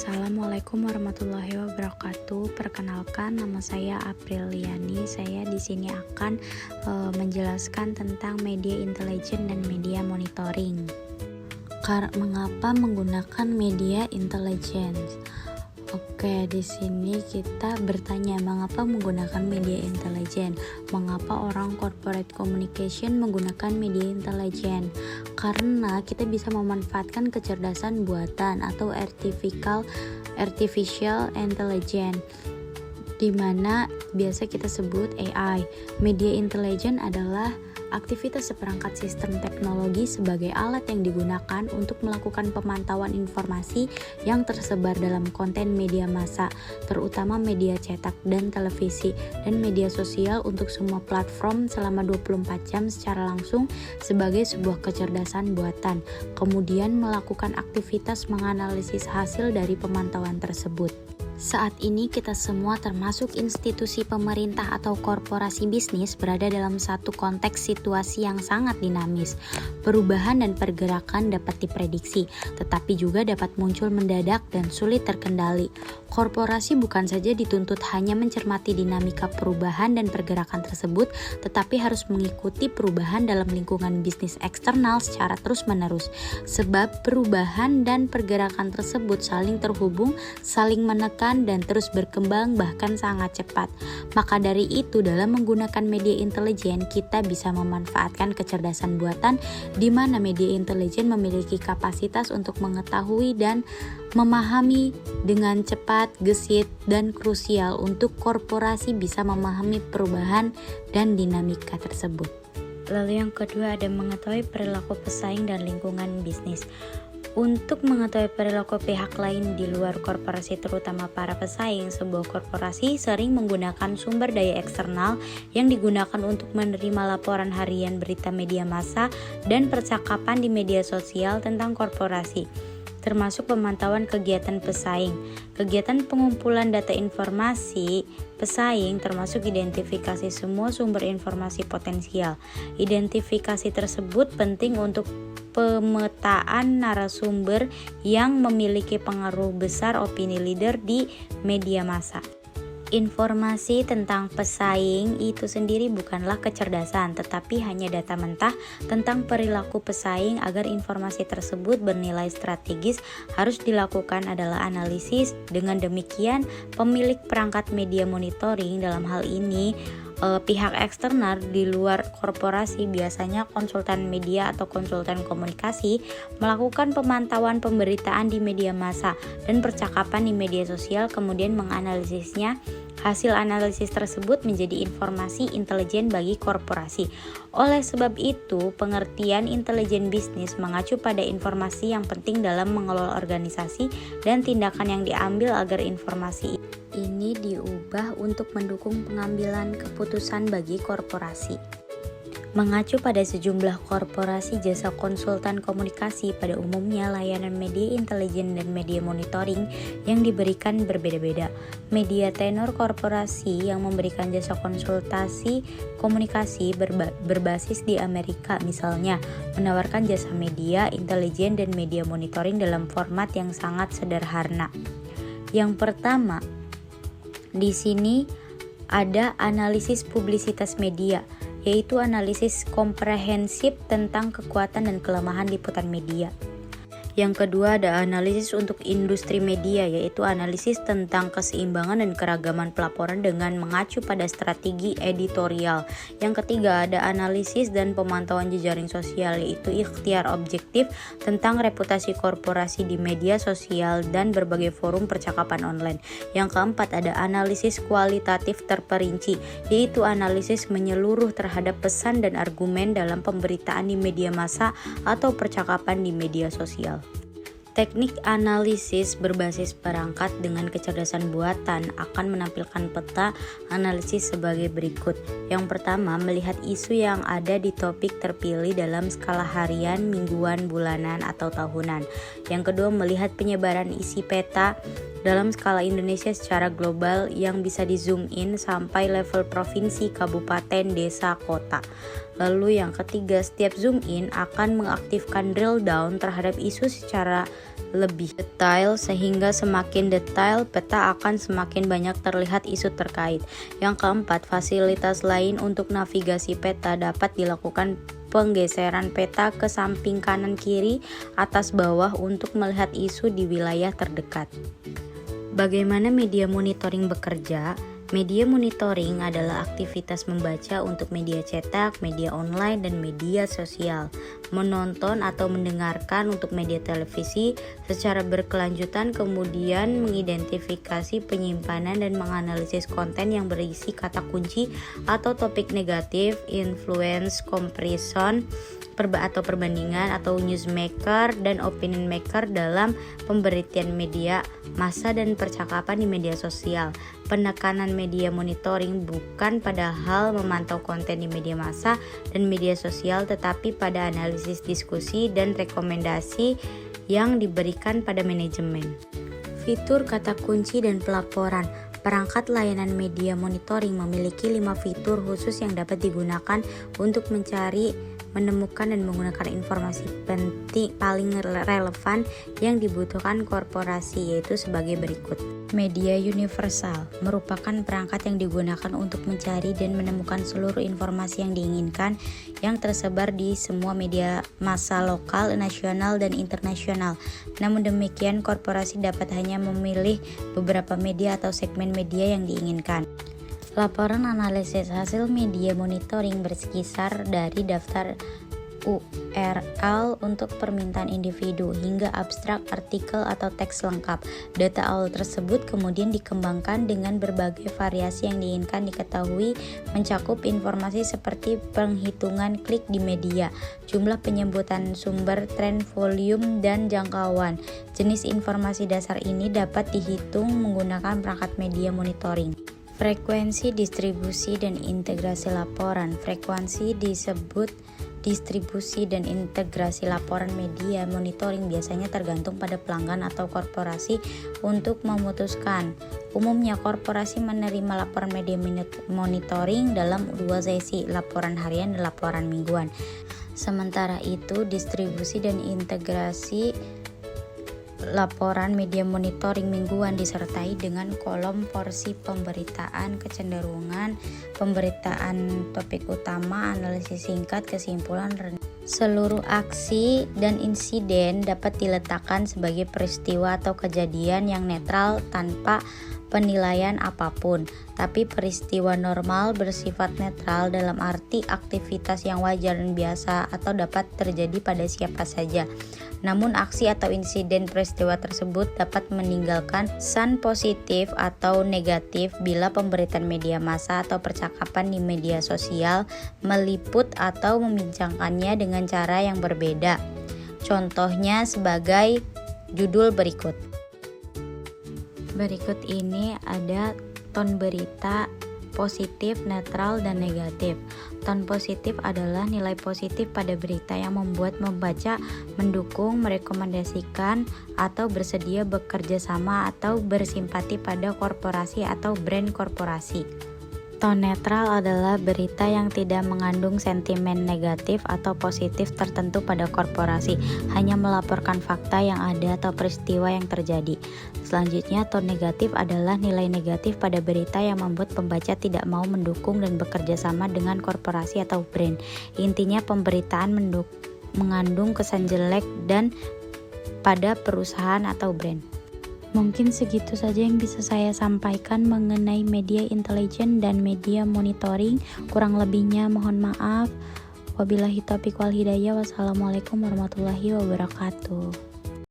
Assalamualaikum warahmatullahi wabarakatuh. Perkenalkan, nama saya Apriliani. Saya di sini akan menjelaskan tentang media intelijen dan media monitoring. Mengapa menggunakan media intelijen? Oke, di sini kita bertanya mengapa menggunakan media intelijen? Mengapa orang corporate communication menggunakan media intelijen? Karena kita bisa memanfaatkan kecerdasan buatan atau artificial intelligence, di mana biasa kita sebut AI. Media intelijen adalah aktivitas seperangkat sistem teknologi sebagai alat yang digunakan untuk melakukan pemantauan informasi yang tersebar dalam konten media massa, terutama media cetak dan televisi, dan media sosial untuk semua platform selama 24 jam secara langsung sebagai sebuah kecerdasan buatan, kemudian melakukan aktivitas menganalisis hasil dari pemantauan tersebut. Saat ini kita semua termasuk institusi pemerintah atau korporasi bisnis berada dalam satu konteks situasi yang sangat dinamis. Perubahan dan pergerakan dapat diprediksi, tetapi juga dapat muncul mendadak dan sulit terkendali. Korporasi bukan saja dituntut hanya mencermati dinamika perubahan dan pergerakan tersebut, tetapi harus mengikuti perubahan dalam lingkungan bisnis eksternal secara terus-menerus. Sebab perubahan dan pergerakan tersebut saling terhubung, saling menekan dan terus berkembang bahkan sangat cepat. Maka dari itu, dalam menggunakan media intelijen, kita bisa memanfaatkan kecerdasan buatan di mana media intelijen memiliki kapasitas untuk mengetahui dan memahami dengan cepat, gesit, dan krusial untuk korporasi bisa memahami perubahan dan dinamika tersebut. Lalu yang kedua ada mengetahui perilaku pesaing dan lingkungan bisnis. Untuk mengetahui perilaku pihak lain di luar korporasi, terutama para pesaing, sebuah korporasi sering menggunakan sumber daya eksternal yang digunakan untuk menerima laporan harian, berita media massa, dan percakapan di media sosial tentang korporasi, termasuk pemantauan kegiatan pesaing. Kegiatan pengumpulan data informasi pesaing termasuk identifikasi semua sumber informasi potensial. Identifikasi tersebut penting untuk pemetaan narasumber yang memiliki pengaruh besar opini leader di media massa. Informasi tentang pesaing itu sendiri bukanlah kecerdasan, tetapi hanya data mentah tentang perilaku pesaing. Agar informasi tersebut bernilai strategis, harus dilakukan adalah analisis. Dengan demikian, pemilik perangkat media monitoring, dalam hal ini pihak eksternal di luar korporasi, biasanya konsultan media atau konsultan komunikasi, melakukan pemantauan pemberitaan di media massa dan percakapan di media sosial, kemudian menganalisisnya. Hasil analisis tersebut menjadi informasi intelijen bagi korporasi. Oleh sebab itu, pengertian intelijen bisnis mengacu pada informasi yang penting dalam mengelola organisasi dan tindakan yang diambil agar informasi ini diubah untuk mendukung pengambilan keputusan bagi korporasi. Mengacu pada sejumlah korporasi jasa konsultan komunikasi, pada umumnya layanan media intelijen dan media monitoring yang diberikan berbeda-beda. Media tenor korporasi yang memberikan jasa konsultasi komunikasi berbasis di Amerika misalnya menawarkan jasa media intelijen dan media monitoring dalam format yang sangat sederhana. Yang pertama, di sini ada analisis publisitas media, yaitu analisis komprehensif tentang kekuatan dan kelemahan liputan media. Yang kedua ada analisis untuk industri media, yaitu analisis tentang keseimbangan dan keragaman pelaporan dengan mengacu pada strategi editorial. Yang ketiga ada analisis dan pemantauan jejaring sosial, yaitu ikhtiar objektif tentang reputasi korporasi di media sosial dan berbagai forum percakapan online. Yang keempat ada analisis kualitatif terperinci, yaitu analisis menyeluruh terhadap pesan dan argumen dalam pemberitaan di media massa atau percakapan di media sosial. Teknik analisis berbasis perangkat dengan kecerdasan buatan akan menampilkan peta analisis sebagai berikut. Yang pertama, melihat isu yang ada di topik terpilih dalam skala harian, mingguan, bulanan, atau tahunan. Yang kedua, melihat penyebaran isi peta dalam skala Indonesia secara global yang bisa di zoom in sampai level provinsi, kabupaten, desa, kota. Lalu yang ketiga, setiap zoom in akan mengaktifkan drill down terhadap isu secara lebih detail, sehingga semakin detail peta akan semakin banyak terlihat isu terkait. Yang keempat, fasilitas lain untuk navigasi peta dapat dilakukan penggeseran peta ke samping kanan kiri, atas bawah untuk melihat isu di wilayah terdekat. Bagaimana media monitoring bekerja? Media monitoring adalah aktivitas membaca untuk media cetak, media online, dan media sosial, menonton atau mendengarkan untuk media televisi secara berkelanjutan, kemudian mengidentifikasi penyimpanan dan menganalisis konten yang berisi kata kunci atau topik negatif, influence, comparison, atau perbandingan atau newsmaker dan opinion maker dalam pemberitaan media massa dan percakapan di media sosial. Penekanan media monitoring bukan pada hal memantau konten di media massa dan media sosial, tetapi pada analisis, diskusi, dan rekomendasi yang diberikan pada manajemen. Fitur kata kunci dan pelaporan. Perangkat layanan media monitoring memiliki 5 fitur khusus yang dapat digunakan untuk mencari, menemukan, dan menggunakan informasi penting paling relevan yang dibutuhkan korporasi, yaitu sebagai berikut. Media universal merupakan perangkat yang digunakan untuk mencari dan menemukan seluruh informasi yang diinginkan yang tersebar di semua media massa lokal, nasional, dan internasional. Namun demikian, korporasi dapat hanya memilih beberapa media atau segmen media yang diinginkan. Laporan analisis hasil media monitoring berkisar dari daftar URL untuk permintaan individu hingga abstrak, artikel, atau teks lengkap. Data awal tersebut kemudian dikembangkan dengan berbagai variasi yang diinginkan diketahui, mencakup informasi seperti penghitungan klik di media, jumlah penyebutan sumber, tren, volume, dan jangkauan. Jenis informasi dasar ini dapat dihitung menggunakan perangkat media monitoring. Frekuensi, distribusi, dan integrasi laporan. Frekuensi disebut distribusi dan integrasi laporan media monitoring biasanya tergantung pada pelanggan atau korporasi untuk memutuskan. Umumnya korporasi menerima laporan media monitoring dalam 2 sesi, laporan harian dan laporan mingguan. Sementara itu, distribusi dan integrasi laporan media monitoring mingguan disertai dengan kolom porsi pemberitaan, kecenderungan, pemberitaan topik utama, analisis singkat, kesimpulan. Seluruh aksi dan insiden dapat diletakkan sebagai peristiwa atau kejadian yang netral tanpa penilaian apapun, tapi peristiwa normal bersifat netral dalam arti aktivitas yang wajar dan biasa atau dapat terjadi pada siapa saja. Namun aksi atau insiden peristiwa tersebut dapat meninggalkan kesan positif atau negatif bila pemberitaan media massa atau percakapan di media sosial meliput atau membincangkannya dengan cara yang berbeda. Contohnya sebagai judul berikut. Berikut ini ada ton berita positif, netral, dan negatif. Ton positif adalah nilai positif pada berita yang membuat membaca mendukung, merekomendasikan, atau bersedia bekerja sama atau bersimpati pada korporasi atau brand korporasi. Ton netral adalah berita yang tidak mengandung sentimen negatif atau positif tertentu pada korporasi, hanya melaporkan fakta yang ada atau peristiwa yang terjadi. Selanjutnya, ton negatif adalah nilai negatif pada berita yang membuat pembaca tidak mau mendukung dan bekerja sama dengan korporasi atau brand. Intinya, pemberitaan mengandung kesan jelek dan pada perusahaan atau brand. Mungkin segitu saja yang bisa saya sampaikan mengenai media intelijen dan media monitoring. Kurang lebihnya mohon maaf. Wabillahi taufiq wal hidayah. Wassalamualaikum warahmatullahi wabarakatuh.